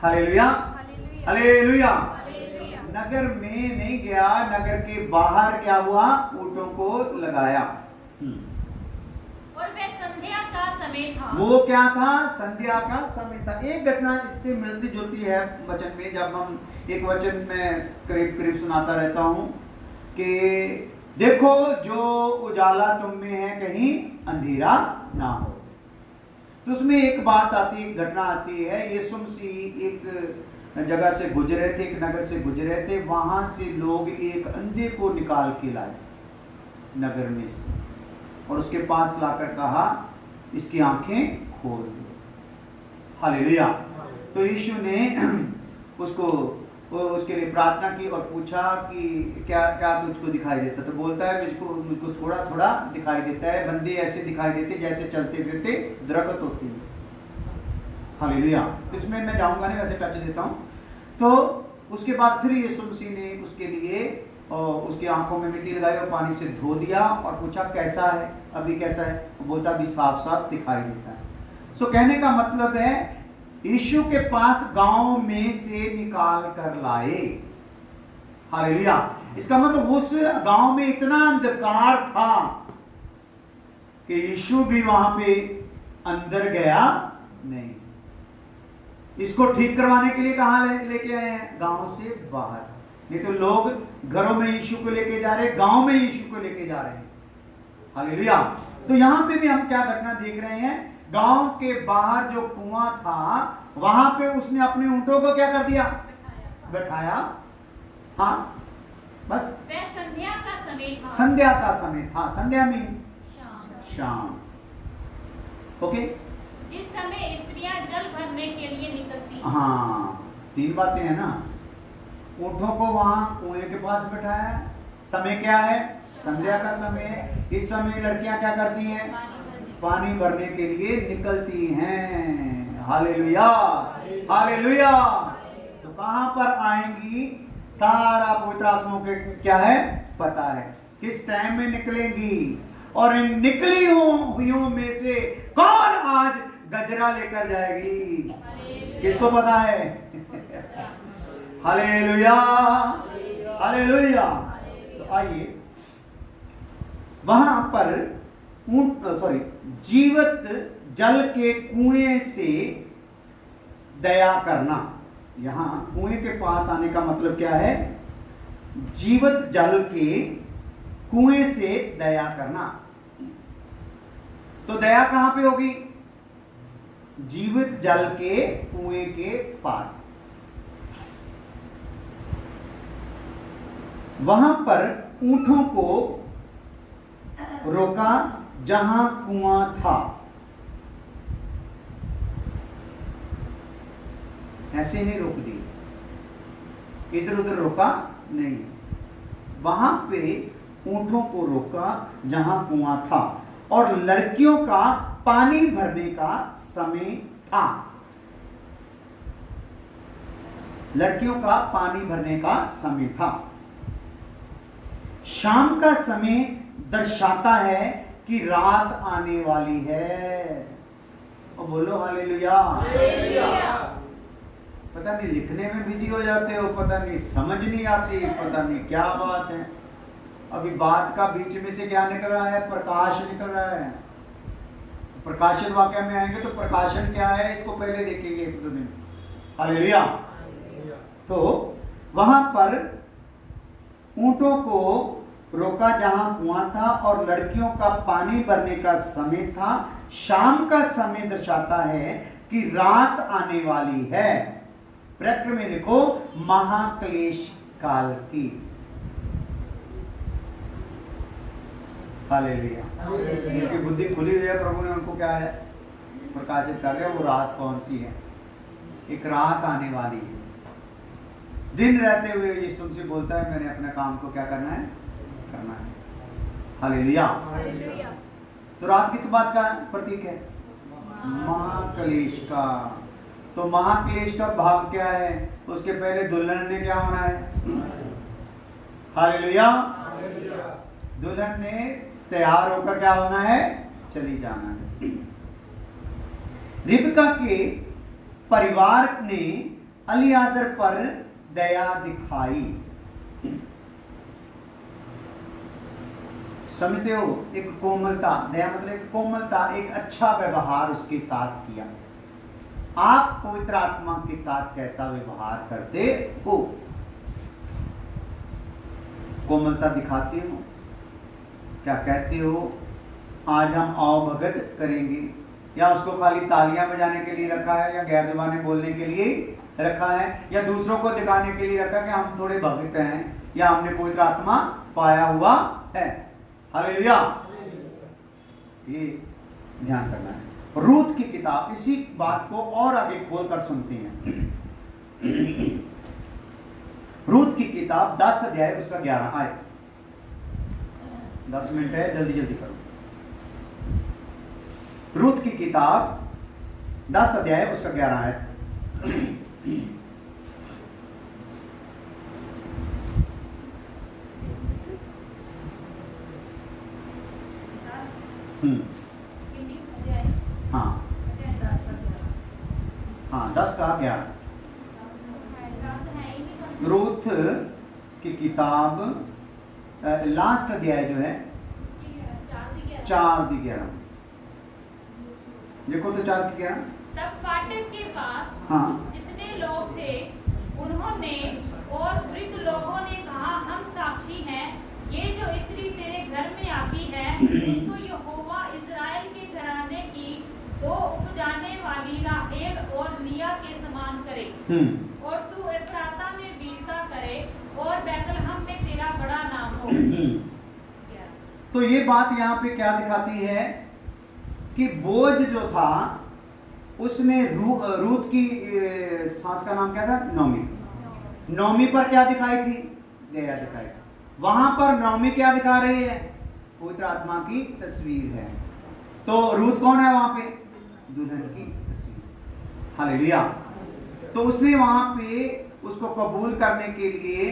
Hallelujah, hallelujah. हालेलुया। हालेलुया। नगर में नहीं गया, नगर के बाहर क्या हुआ? ऊंटों को लगाया। और वह संध्या का समय था। वो क्या था? संध्या का समय था। एक घटना इससे मिलती जुलती है वचन में, जब हम एक वचन में करीब करीब सुनाता रहता हूं कि देखो जो उजाला तुम में है कहीं अंधेरा ना हो। तो उसमें एक बात आती है, एक घटना आती है। यीशु मसीह एक जगह से गुजरे थे, एक नगर से गुजरे थे, वहां से लोग एक अंधे को निकाल के लाए नगर में से, और उसके पास लाकर कहा इसकी आंखें खोल दो। हालेलुया। तो यीशु ने उसके लिए प्रार्थना की और पूछा कि क्या क्या तुझको दिखाई देता? तो बोलता है मुझको थोड़ा थोड़ा दिखाई देता है, बंदे ऐसे दिखाई देते जैसे चलते फिरते दरख्त होती है। हालेलुया। इसमें मैं जाऊंगा नहीं, वैसे टच देता हूं। तो उसके बाद फिर यीशु मसीह ने उसके लिए उसकी आंखों में मिट्टी लगाई और पानी से धो दिया और पूछा कैसा है, अभी कैसा है? वो बोलता अभी साफ साफ दिखाई देता है। सो कहने का मतलब है यीशु के पास गांव में से निकाल कर लाए। हालेलुया। इसका मतलब उस गांव में इतना अंधकार था कि यीशु भी वहां पे अंदर गया नहीं। इसको ठीक करवाने के लिए कहां लेके आए हैं? गांव से बाहर। नहीं तो लोग घरों में यीशु को लेके जा रहे, गांव में यीशु को लेके जा रहे हैं। हालेलुया। तो यहां पे भी हम क्या घटना देख रहे हैं? गांव के बाहर जो कुआं था वहां पे उसने अपने ऊंटों को क्या कर दिया? बैठाया। हाँ, बस वह संध्या का समय था। संध्या का समय था। संध्या में शाम। शाम। ओके। जिस समय स्त्रियां जल भरने के लिए निकलती। हाँ, तीन बातें हैं ना। ऊंटों को वहां कुएं के पास बैठाया। समय क्या है? संध्या का समय है। इस समय लड़कियां क्या करती हैं? पानी भरने के लिए निकलती हैं। Hallelujah, hallelujah. तो कहां पर आएंगी? सारा पवित्र आत्मा के क्या है पता है, किस टाइम में निकलेंगी। और इन निकली हुइयों में से कौन आज गजरा लेकर जाएगी? किसको पता है? Hallelujah, hallelujah. तो आइए वहां पर जीवित जल के कुएं से दया करना। यहां कुएं के पास आने का मतलब क्या है? जीवित जल के कुएं से दया करना। तो दया कहां पे होगी? जीवित जल के कुएं के पास। वहां पर ऊंटों को रोका जहां कुआं था। ऐसे नहीं रोक दी, इधर उधर रोका नहीं, वहां पे ऊंटों को रोका जहां कुआं था और लड़कियों का पानी भरने का समय था। लड़कियों का पानी भरने का समय था। शाम का समय दर्शाता है कि रात आने वाली है। और बोलो हालेलुया। पता नहीं लिखने में बिजी हो जाते हो, पता नहीं समझ नहीं आती, पता नहीं क्या बात है। अभी बात का बीच में से क्या निकल रहा है? प्रकाश निकल रहा है। प्रकाशन वाक्य में आएंगे तो प्रकाशन क्या है इसको पहले देखेंगे एक दो दिन। हालेलुया। तो वहां पर ऊंटों को रोका जहां कुआं था और लड़कियों का पानी भरने का समय था। शाम का समय दर्शाता है कि रात आने वाली है। प्रकृति में लिखो महाक्लेश काल की। हालेलुया। जिनकी बुद्धि खुली हुई है प्रभु ने उनको क्या है प्रकाशित कर रहे। वो रात कौन सी है? एक रात आने वाली है। दिन रहते हुए यीशु से बोलता है मैंने अपने काम को क्या करना है? करना है। हालेलुया। हालेलुया। तो रात किस बात का प्रतीक है? महाक्लेश का। तो महाक्लेश का भाव क्या है? उसके पहले दुल्हन ने क्या होना है? हालेलुया। दुल्हन ने तैयार होकर क्या होना है, चली जाना है। रिबका के परिवार ने अलियाजर पर दया दिखाई। समझते हो, एक कोमलता, दया मतलब एक कोमलता, एक अच्छा व्यवहार उसके साथ किया। आप पवित्र आत्मा के साथ कैसा व्यवहार करते हो? कोमलता दिखाते हो? क्या कहते हो, आज हम आओ भगत करेंगे, या उसको खाली तालियां बजाने के लिए रखा है, या गैर ज़बानें बोलने के लिए रखा है, या दूसरों को दिखाने के लिए रखा कि हम थोड़े भक्त हैं, या हमने पवित्र आत्मा पाया हुआ है। हालेलुया, ये ध्यान करना है। रूत की किताब इसी बात को और आगे खोलकर सुनते हैं। रूत की किताब 10 अध्याय उसका 11 आए। 10 मिनट है, जल्दी जल्दी करो। रूत की किताब 10 अध्याय उसका 11 है। हाँ हाँ, 10 का 11। रूत की किताब लास्ट अध्याय जो है 4-11, देखो तो 4-11। तब फाटक के पास हाँ, जितने लोग थे उन्होंने और वृद्ध लोगों ने कहा, हम साक्षी हैं, ये जो स्त्री तेरे घर में आती है उसको यहोवा इस्राएल के घराने की 2 उपजाने वाली राहेल और लिया के समान करे, और तू एफ्राता में वीरता करे और बैतलहम में तेरा बड़ा नाम हो। तो ये बात यहाँ पे क्या दिखाती है कि बोझ जो था उसने रूत की सास का नाम क्या था, नौमी। नौमी पर क्या दिखाई थी, दया दिखाई। वहां पर नौमी क्या दिखा रही है, पवित्र आत्मा की तस्वीर है। तो रूत कौन है वहां पे, दुल्हन की तस्वीर। हालेलुया। तो उसने वहां पे उसको कबूल करने के लिए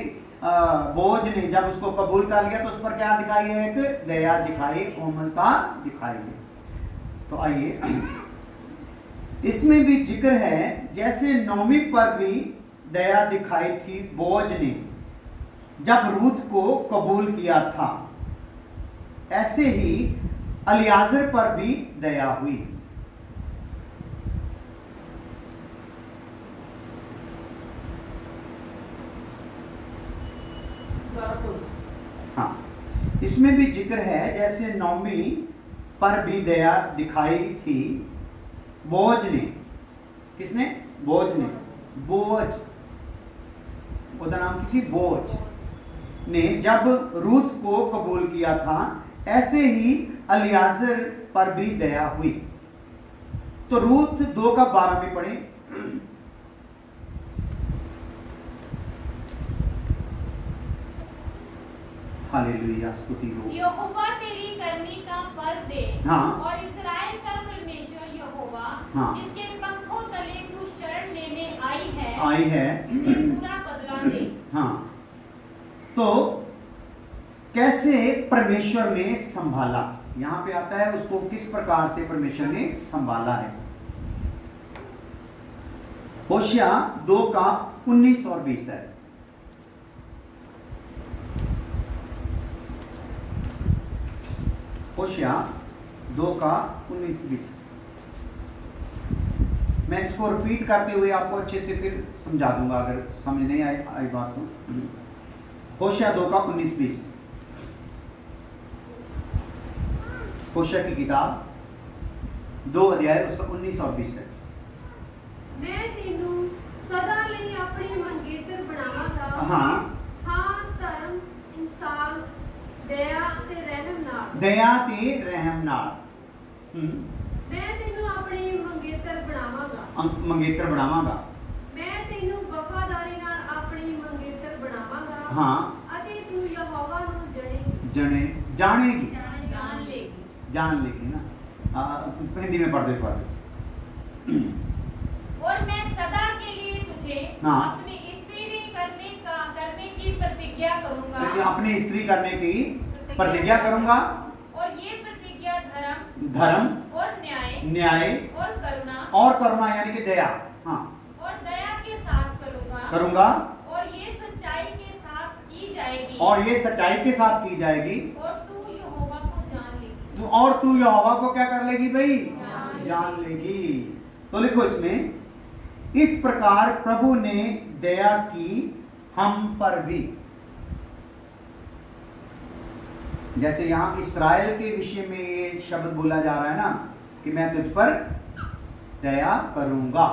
बोझ ने जब उसको कबूल कर लिया तो उस पर क्या दिखाई है, एक दया दिखाई, कोमलता दिखाई है। तो आइए, इसमें भी जिक्र है जैसे नौमी पर भी दया दिखाई थी बोझ ने जब रूत को कबूल किया था, ऐसे ही अलियाजर पर भी दया हुई। हाँ, इसमें भी जिक्र है जैसे नौमी पर भी दया दिखाई थी बोझ ने। किसने, बोझ ने। बोझ, उसका नाम किसी बोझ ने जब रूत को कबूल किया था, ऐसे ही अलियाजर पर भी दया हुई। तो रूत 2:12 में पढ़े। हालेलुया, स्तुति हो। यहोवा तेरी करनी का फल दे, हाँ। और इस्राएल का परमेश्वर यहोवा, हाँ। जिसके पंखों तले तू शरण लेने आई है तुझे पूरा बदला दे। हाँ, तो कैसे परमेश्वर ने संभाला, यहां पे आता है उसको किस प्रकार से परमेश्वर ने संभाला है। होशिया 2:19 और 20 है। होशिया 2:19-20। मैं इसको रिपीट करते हुए आपको अच्छे से फिर समझा दूंगा अगर समझ नहीं आई बात तो। होशिया 2:19-20। होशिया की किताब 2 अध्याय उसका 19 और 20 है। मैं तेनू सदा ਲਈ ਆਪਣੀ ਮੰਗੇਤਰ ਬਣਾਵਾਂਗਾ। हाँ, हाँ, धर्म, इंसाफ, दया ते रहम नाल। दया ते रहम नाल। मैं तेनू अपनी मंगेतर बनावांगा। मंगेतर बनावांगा। मैं तेनू वफादारी नाल अपनी मंगेतर बनावांगा। हाँ, अते तू यहोवा नू जानेगी, जान लेगी। जान लेगी ना। हिंदी में पढ़ दे। और मैं सदा के लिए तुझे हाँ। अपनी स्त्री करने की प्रतिज्ञा करूंगा, अपनी स्त्री करने की प्रतिज्ञा करूंगा, और धर्म और न्याय और करुणा यानी कि दया, हाँ, और दया के साथ करूंगा और ये सच्चाई के साथ की जाएगी और ये सच्चाई के साथ की जाएगी और तू यहोवा को जान लेगी। और तू यहोवा को क्या कर लेगी भाई? जान जान लेगी। तो लिखो इसमें, इस प्रकार प्रभु ने दया की हम पर भी। जैसे यहां इस्राएल के विषय में ये शब्द बोला जा रहा है ना कि मैं तुझ पर दया करूंगा,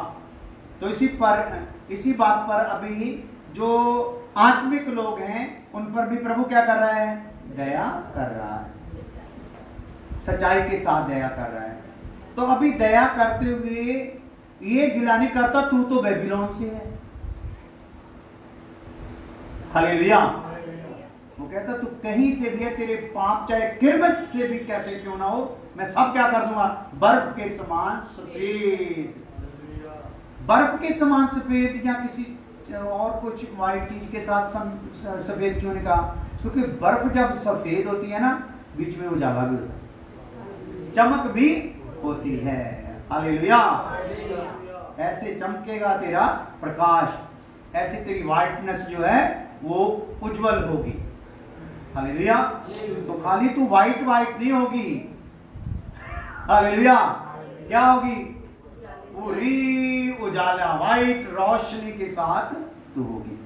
तो इसी बात पर अभी जो आत्मिक लोग हैं उन पर भी प्रभु क्या कर रहा है? दया कर रहा है, सच्चाई के साथ दया कर रहा है। तो अभी दया करते हुए ये गिलानी करता, तू तो बेबीलोन से है। हालेलुया। वो कहता तू कहीं से भी है, तेरे पाप चाहे किरमच से भी कैसे क्यों ना हो, मैं सब क्या कर दूंगा? बर्फ के समान सफेद। बर्फ के समान सफेद या किसी और कुछ व्हाइट चीज के साथ सफेद क्यों नहीं कहा? क्योंकि बर्फ जब सफेद होती है ना, बीच में उजाला भी होता है, चमक भी होती है। हालेलुया। ऐसे चमकेगा तेरा प्रकाश, ऐसे तेरी व्हाइटनेस जो है वो उज्जवल होगी। हालेलुया। तो खाली तू व्हाइट नहीं होगी, हालेलुया, क्या होगी? पूरी उजाला, व्हाइट रोशनी के साथ तू होगी।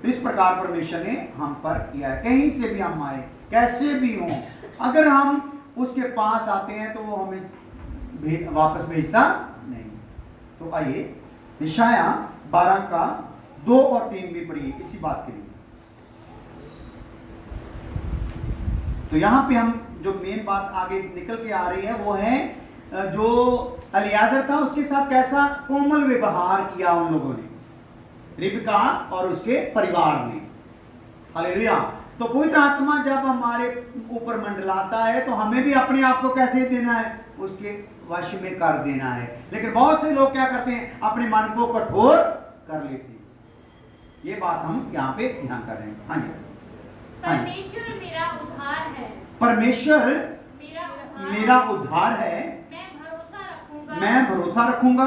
तो इस प्रकार परमेश्वर ने हम पर किया है। कहीं से भी हम आए, कैसे भी हो, अगर हम उसके पास आते हैं तो वो हमें वापस भेजता नहीं। तो आइए यशायाह 12 का 2 और 3 भी पढ़िए इसी बात के लिए। तो यहां पे हम जो मेन बात आगे निकल के आ रही है वो है जो एलियाजर था उसके साथ कैसा कोमल व्यवहार किया उन लोगों ने, रिबका और उसके परिवार ने। हालेलुया। तो पवित्र आत्मा जब हमारे ऊपर मंडलाता है तो हमें भी अपने आप को कैसे देना है? उसके वश में कर देना है। लेकिन बहुत से लोग क्या करते हैं? अपने मन को कठोर कर लेते हैं। ये बात हम यहाँ पे ध्यान कर रहे हैं। हाँ जी। परमेश्वर मेरा उद्धार है, परमेश्वर मेरा उद्धार है, मैं भरोसा रखूंगा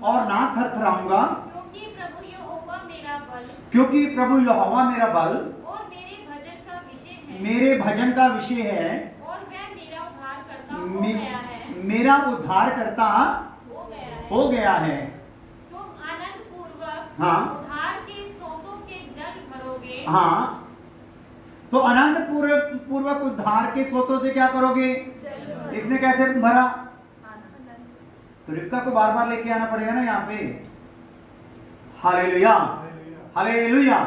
और ना थरथराऊंगा, क्योंकि प्रभु यहोवा मेरा बल और मेरे भजन का विषय है और वह मेरा उद्धारकर्ता हो गया है। मेरा उद्धारकर्ता हो गया है। तुम आनंद पूर्वक हाँ उद्धार के सोतों के जल भरोगे। हाँ, तो आनंद पूर्वक उद्धार के सोतों से क्या करोगे? इसने कैसे भरा? तो रिबका को बार बार लेके आना पड़ेगा ना यहाँ पे। Hallelujah, hallelujah.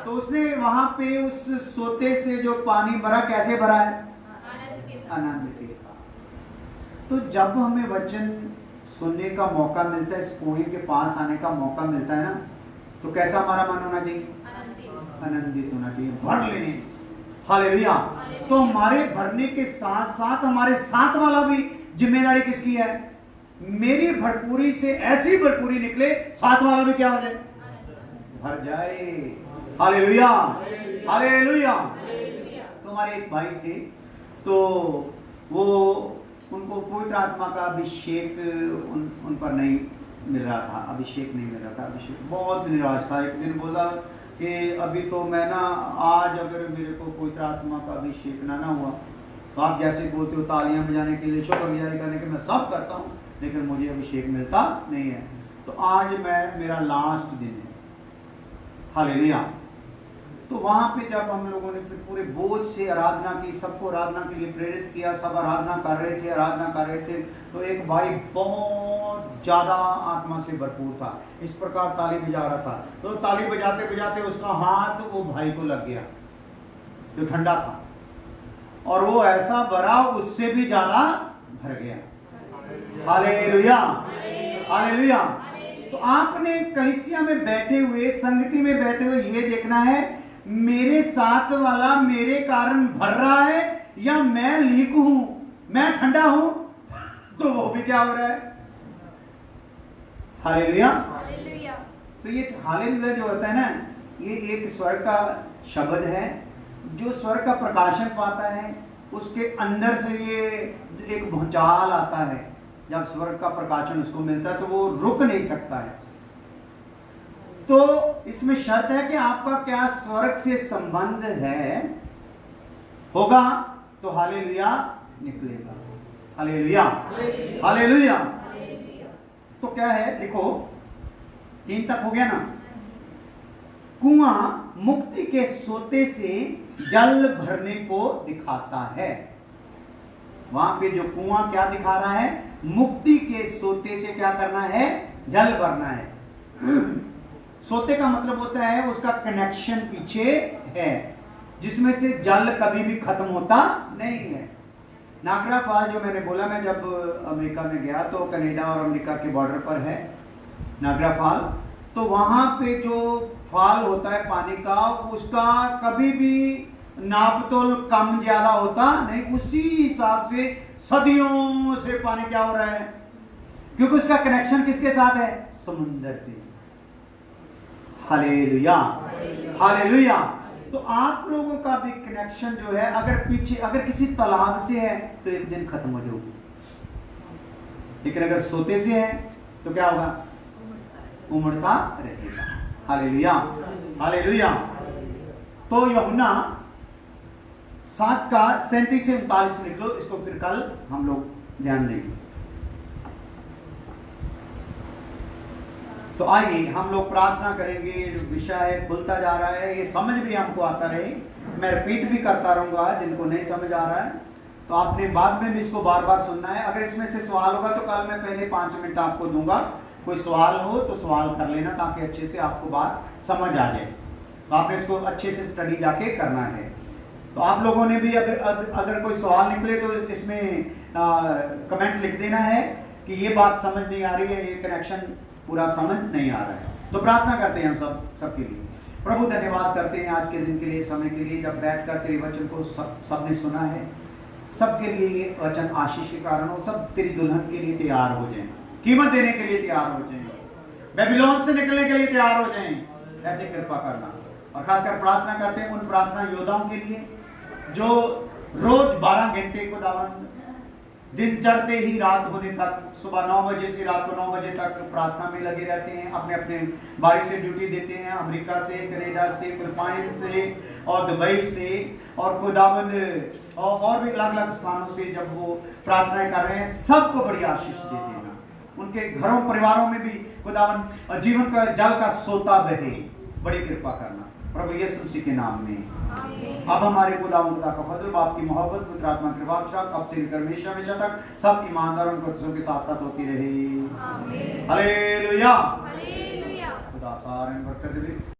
तो उसने वहां पे उस सोते से जो पानी भरा, कैसे भरा है? आनंद के साथ। तो जब हमें वचन सुनने का मौका मिलता है, इस कुएं के पास आने का मौका मिलता है ना, तो कैसा हमारा मन होना चाहिए? आनंदित होना चाहिए, भर लेने। हालेलुया। तो हमारे भरने के साथ साथ हमारे साथ वाला भी जिम्मेदारी किसकी है? मेरी भरपूरी से ऐसी भरपूरी निकले, साथ वाला भी क्या हो जाए? भर जाए। Hallelujah, hallelujah. तो हमारे एक भाई थे, तो वो उनको पवित्र आत्मा का अभिषेक उन पर नहीं मिल रहा था, अभिषेक नहीं मिल रहा था। अभिषेक बहुत निराश था। एक दिन बोला कि अभी तो मैं ना, आज अगर मेरे को पवित्र आत्मा का अभिषेक ना हुआ तो आप जैसे बोलते हो तालियां बजाने के लिए, शुक्रगुजारी करने के, मैं सब करता हूँ, लेकिन मुझे अभिषेक मिलता नहीं है। तो आज मेरा लास्ट दिन है। हालेलुया। तो वहां पे जब हम लोगों ने फिर पूरे बोझ से आराधना की, सबको आराधना के लिए प्रेरित किया, सब आराधना कर रहे थे, आराधना कर रहे थे, तो एक भाई बहुत ज्यादा आत्मा से भरपूर था, इस प्रकार ताली बजा रहा था। तो ताली बजाते बजाते उसका हाथ वो भाई को लग गया जो ठंडा था, और वो ऐसा भरा उससे भी ज्यादा भर गया। Hallelujah, hallelujah. तो आपने कलीसिया में बैठे हुए, संगति में बैठे हुए ये देखना है, मेरे साथ वाला मेरे कारण भर रहा है या मैं लीक हूं, मैं ठंडा हूं, तो वो भी क्या हो रहा है? हालेलुया। तो ये हालेलुया जो होता है ना, ये एक स्वर्ग का शब्द है जो स्वर्ग का प्रकाशन पाता है उसके अंदर से ये एक भूचाल आता है, जब स्वर्ग का प्रकाशन उसको मिलता है तो वो रुक नहीं सकता है। तो इसमें शर्त है कि आपका क्या स्वर्ग से संबंध है, होगा तो हालेलुया निकलेगा। Hallelujah, hallelujah. तो क्या है, देखो 3 तक हो गया ना। कुआं मुक्ति के सोते से जल भरने को दिखाता है। वहां पे जो कुआं क्या दिखा रहा है, मुक्ति के सोते से क्या करना है, जल भरना है। सोते का मतलब होता है उसका कनेक्शन पीछे है, जिसमें से जल कभी भी खत्म होता नहीं है। नागरा फॉल जो मैंने बोला, मैं जब अमेरिका में गया तो कनाडा और अमेरिका के बॉर्डर पर है नागरा फॉल। तो वहां पे जो फॉल होता है पानी का, उसका कभी भी नापतोल कम ज्यादा होता नहीं, उसी हिसाब से सदियों से पानी क्या हो रहा है, क्योंकि उसका कनेक्शन किसके साथ है, समुद्र से। Hallelujah, hallelujah. तो आप लोगों का भी कनेक्शन जो है, अगर पीछे अगर किसी तालाब से है तो एक दिन खत्म हो जाओगी, लेकिन अगर सोते से है तो क्या होगा, उमड़ता रहेगा। Hallelujah, hallelujah. तो यूहन्ना 7 का 37 से 39 लिख लो, इसको फिर कल हम लोग ध्यान देंगे। तो आइए हम लोग प्रार्थना करेंगे। जो विषय है खुलता जा रहा है, ये समझ भी हमको आता रहे। मैं रिपीट भी करता रहूंगा, जिनको नहीं समझ आ रहा है तो आपने बाद में भी इसको बार बार सुनना है। अगर इसमें से सवाल होगा तो कल मैं पहले 5 मिनट आपको दूंगा, कोई सवाल हो तो सवाल कर लेना, ताकि अच्छे से आपको बात समझ आ जाए। तो आपने इसको अच्छे से स्टडी जाके करना है। तो आप लोगों ने भी अगर कोई सवाल निकले तो इसमें कमेंट लिख देना है कि ये बात समझ नहीं आ रही है, ये कनेक्शन पूरा समझ नहीं आ रहा है। तो प्रार्थना करते हैं हम सबके लिए। प्रभु धन्यवाद करते हैं आज के दिन के लिए, समय के लिए, जब बैठकर तेरे वचन को सबने सुना है। सबके लिए ये वचन आशीष के कारण हो, सब तेरी दुल्हन के लिए तैयार हो जाएं, कीमत देने के लिए तैयार हो जाएं, बेबीलोन से निकलने के लिए तैयार हो जाएं। ऐसे कृपा करना। और खासकर प्रार्थना करते हैं उन प्रार्थना योद्धाओं के लिए जो रोज 12 घंटे को दावन, दिन चढ़ते ही रात होने तक, सुबह 9 बजे से रात को 9 बजे तक प्रार्थना में लगे रहते हैं, अपने अपने बारी से ड्यूटी देते हैं, अमेरिका से, कनाडा से, फिलिपाइन से और दुबई से और खुदावंद और भी अलग अलग स्थानों से जब वो प्रार्थनाएं कर रहे हैं, सबको बड़ी आशीष दे देना। उनके घरों परिवारों में भी खुदावंद जीवन का जल का सोता बहे, बड़ी कृपा करना प्रभु यीशु मसीह के नाम में। अब हमारे खुदावंद का फजल, बाप की मोहब्बत, पुत्र आत्मा की कृपा कब से लेकर हमेशा हमेशा तक सब ईमानदारों के साथ साथ होती रहे। हालेलुया, खुदा सारे बरकत दे।